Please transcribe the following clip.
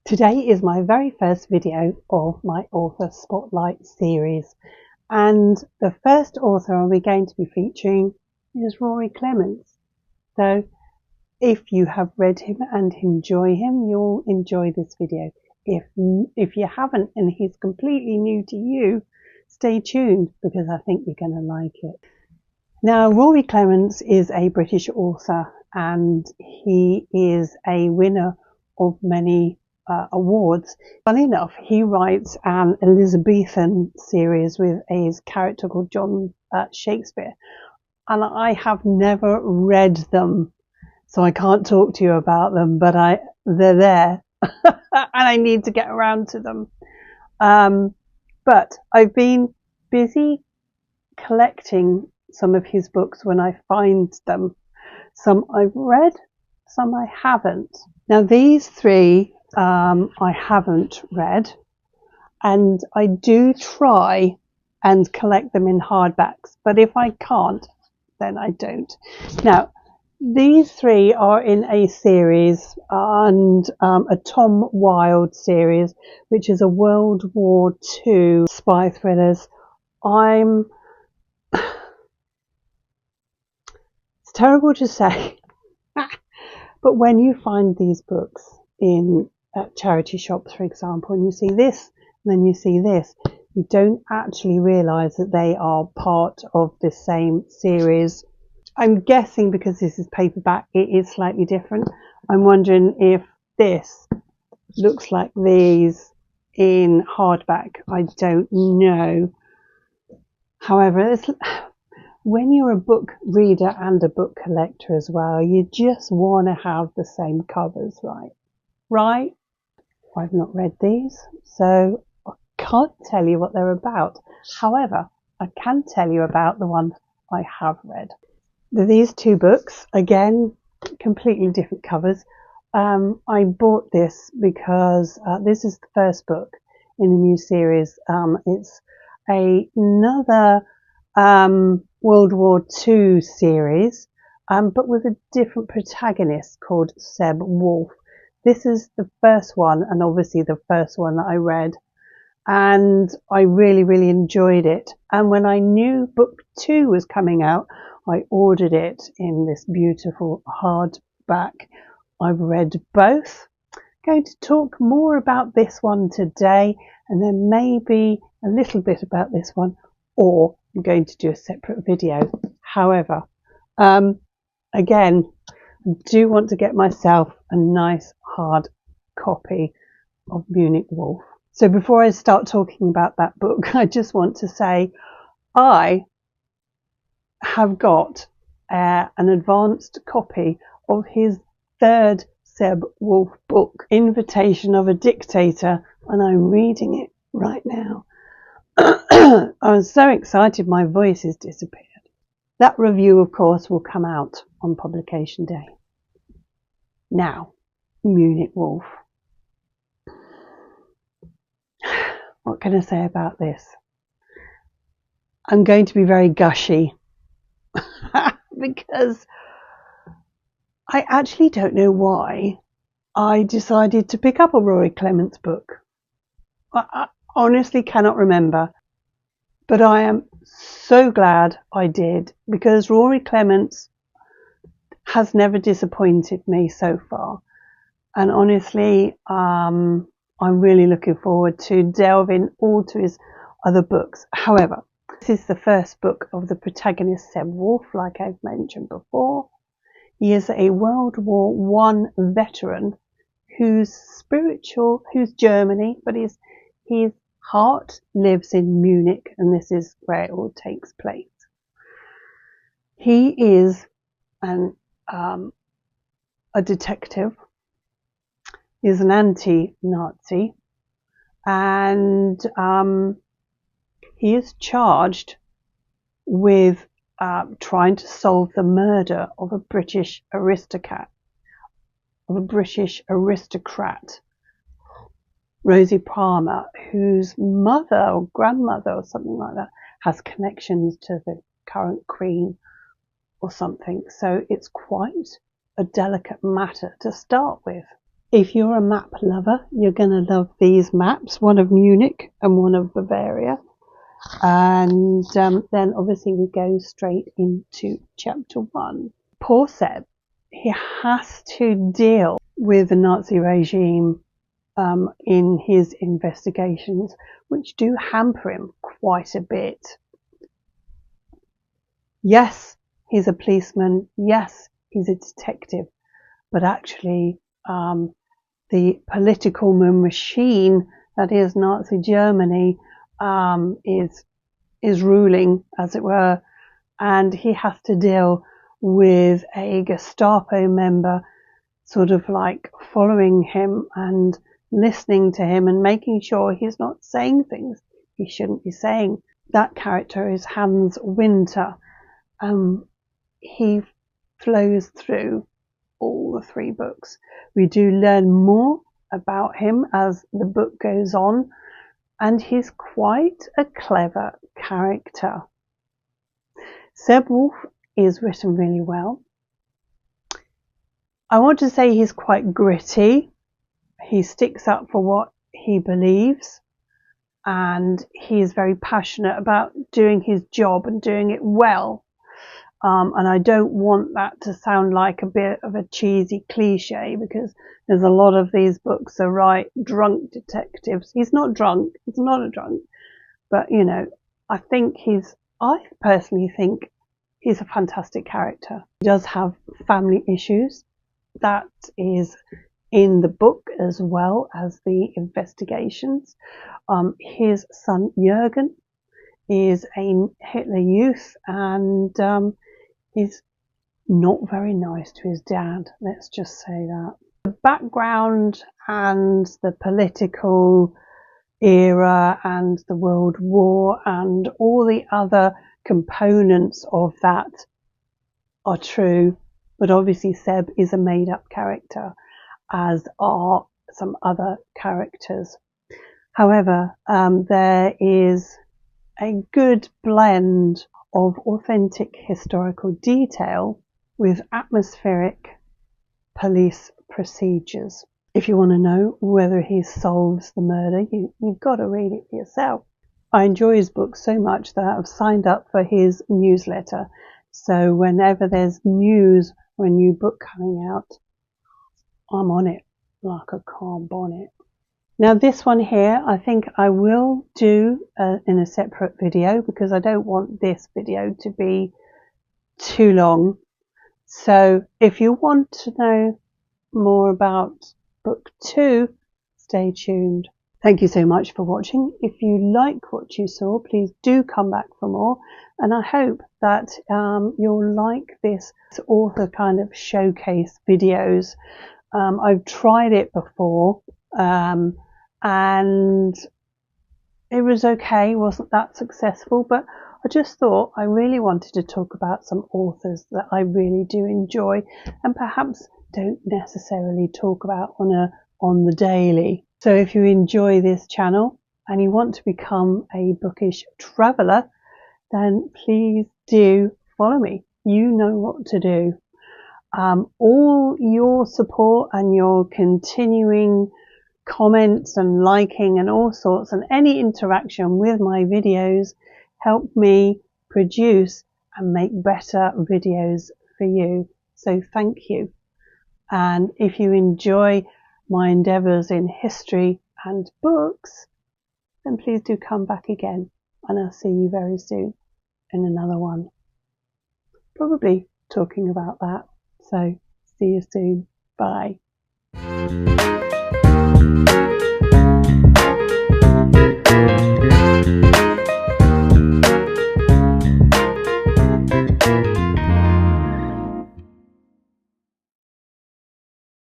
Today is my very first video of my Author Spotlight series, and the first author we're going to be featuring is Rory Clements. So if you have read him and enjoy him, you'll enjoy this video. If you haven't and he's completely new to you, stay tuned because I think you're going to like it. Now, Rory Clements is a British author and he is a winner of many awards. Funny enough, he writes an Elizabethan series with his character called John Shakespeare, and I have never read them, so I can't talk to you about them, but they're there and I need to get around to them. But I've been busy collecting some of his books when I find them. Some I've read, some I haven't. Now these three I haven't read, and I do try and collect them in hardbacks, but if I can't, then I don't. Now these three are in a series, and a Tom Wilde series, which is a World War II spy thrillers. It's terrible to say, but when you find these books in charity shops, for example, and you see this, and then you see this, you don't actually realise that they are part of the same series. I'm guessing because this is paperback, it is slightly different. I'm wondering if this looks like these in hardback. I don't know. However, when you're a book reader and a book collector as well, you just want to have the same covers, right? I've not read these, so I can't tell you what they're about. However, I can tell you about the one I have read. These two books, again, completely different covers. I bought this because this is the first book in the new series. It's another World War II series, but with a different protagonist called Seb Wolff. This is the first one, and obviously the first one that I read, and I really enjoyed it. And when I knew book 2 was coming out, I ordered it in this beautiful hardback. I've read both. I'm going to talk more about this one today, and then maybe a little bit about this one, or I'm going to do a separate video. However, again, I do want to get myself a nice hard copy of Munich Wolf. So before I start talking about that book, I just want to say I have got an advanced copy of his third Seb Wolff book, Invitation of a Dictator, and I'm reading it right now. I was so excited my voice has disappeared. That review, of course, will come out on publication day. Now, Munich Wolf. What can I say about this? I'm going to be very gushy because I actually don't know why I decided to pick up a Rory Clements book. I honestly cannot remember, but I am so glad I did, because Rory Clements has never disappointed me so far, and honestly I'm really looking forward to delving all to his other books. However, this is the first book of the protagonist Seb Wolff, like I've mentioned before. He is a World War I veteran who's Germany, but his heart lives in Munich, and this is where it all takes place. He is a detective. He is an anti-Nazi, and he is charged with trying to solve the murder of a British aristocrat, Rosie Palmer, whose mother or grandmother or something like that has connections to the current Queen or something. So it's quite a delicate matter to start with. If you're a map lover, you're going to love these maps, one of Munich and one of Bavaria. And then obviously we go straight into chapter 1. Poor Seb, he has to deal with the Nazi regime in his investigations, which do hamper him quite a bit. Yes, he's a policeman. Yes, he's a detective. But actually, the political machine that is Nazi Germany is ruling, as it were, and he has to deal with a Gestapo member sort of like following him and listening to him and making sure he's not saying things he shouldn't be saying. That character is Hans Winter. He flows through all the 3 books. We do learn more about him as the book goes on, and he's quite a clever character. Seb Wolff is written really well. I want to say he's quite gritty. He sticks up for what he believes, and he is very passionate about doing his job and doing it well. And I don't want that to sound like a bit of a cheesy cliche, because there's a lot of these books are right drunk detectives. He's not drunk. He's not a drunk. But, you know, I personally think he's a fantastic character. He does have family issues. That is in the book as well as the investigations. His son Jürgen is a Hitler Youth, and he's not very nice to his dad, let's just say that. The background and the political era and the World War and all the other components of that are true, but obviously Seb is a made-up character, as are some other characters. However, there is a good blend of authentic historical detail with atmospheric police procedures. If you want to know whether he solves the murder, you've got to read it for yourself. I enjoy his book so much that I've signed up for his newsletter. So whenever there's news or a new book coming out, I'm on it like a calm bonnet. Now this one here, I think I will do in a separate video, because I don't want this video to be too long. So if you want to know more about book 2, stay tuned. Thank you so much for watching. If you like what you saw, please do come back for more. And I hope that you'll like this author kind of showcase videos. I've tried it before, and it was okay, wasn't that successful, but I just thought I really wanted to talk about some authors that I really do enjoy and perhaps don't necessarily talk about on the daily. So if you enjoy this channel and you want to become a bookish traveller, then please do follow me. You know what to do. All your support and your continuing comments and liking and all sorts, and any interaction with my videos help me produce and make better videos for you. So thank you. And if you enjoy my endeavours in history and books, then please do come back again, and I'll see you very soon in another one, probably talking about that. So see you soon. Bye.